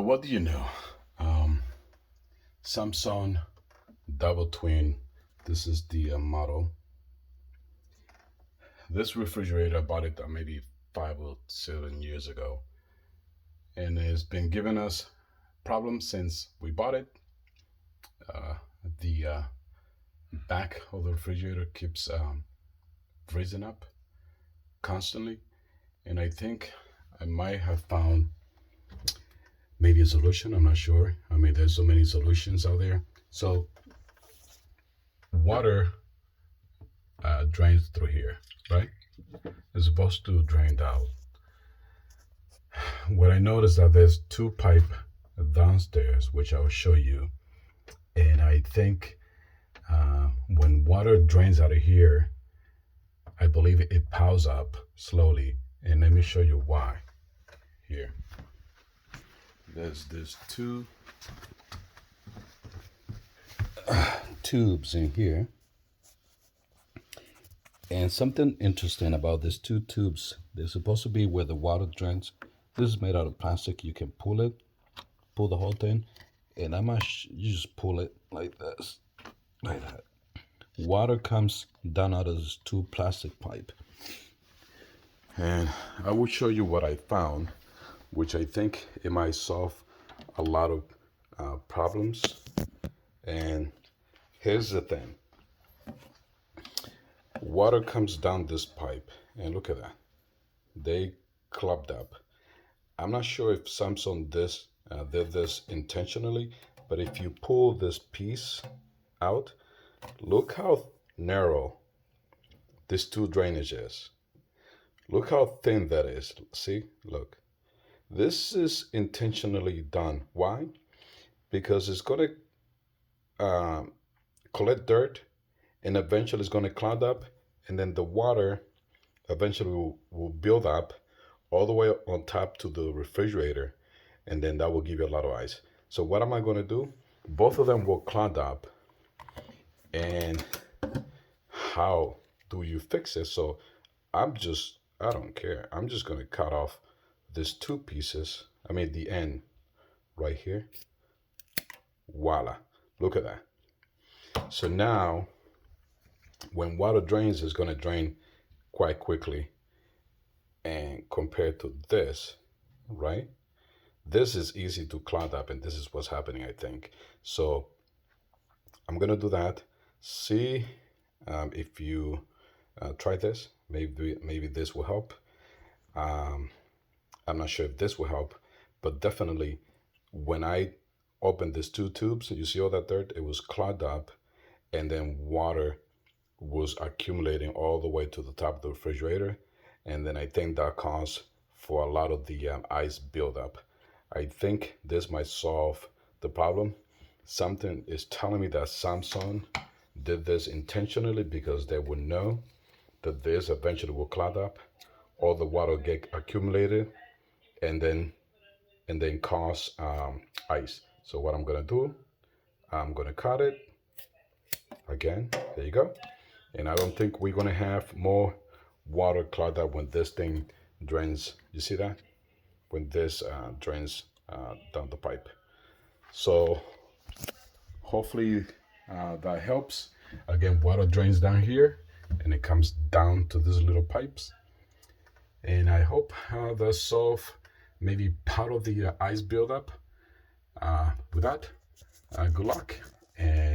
What do you know? Um, Samsung double twin. This is the model. This refrigerator, I bought it maybe 5 or 7 years ago, and it's been giving us problems since we bought it. Uh, the back of the refrigerator keeps freezing up constantly, and I think I might have found maybe a solution. I'm not sure. I mean, there's so many solutions out there. So water drains through here, right? It's supposed to drain out. What I noticed that there's two pipe downstairs, which I'll show you, and I think when water drains out of here, I believe it piles up slowly, and let me show you why. Here, there's two tubes in here. And something interesting about these two tubes, they're supposed to be where the water drains. This is made out of plastic. You can pull the whole thing, and you just pull it like this, like that. Water comes down out of this two plastic pipe. And I will show you what I found, which I think it might solve a lot of problems. And here's the thing. Water comes down this pipe, and look at that. They clubbed up. I'm not sure if Samsung did this intentionally, but if you pull this piece out, look how narrow this two drainage is. Look how thin that is. See, look. This is intentionally done. Why? Because it's going to collect dirt, and eventually it's going to clog up, and then the water eventually will build up all the way on top to the refrigerator, and then that will give you a lot of ice. So what am I going to do? Both of them will clog up, and how do you fix it? So I don't care. I'm just going to cut off these two pieces. I mean the end right here. Voila. Look at that. So now when water drains, it's going to drain quite quickly. And compared to this, right? This is easy to clog up, and this is what's happening, I think. So I'm going to do that. See if you try this. Maybe this will help. I'm not sure if this will help, but definitely when I opened these two tubes, you see all that dirt? It was clogged up, and then water was accumulating all the way to the top of the refrigerator. And then I think that caused for a lot of the ice buildup. I think this might solve the problem. Something is telling me that Samsung did this intentionally because they would know that this eventually will clog up, all the water get accumulated, and then cause ice. So what I'm gonna do, I'm gonna cut it again. There you go. And I don't think we're gonna have more water clogged up when this thing drains. You see that? When this drains down the pipe. So hopefully that helps. Again, water drains down here, and it comes down to these little pipes. And I hope that solve maybe part of the ice buildup. With that, good luck. And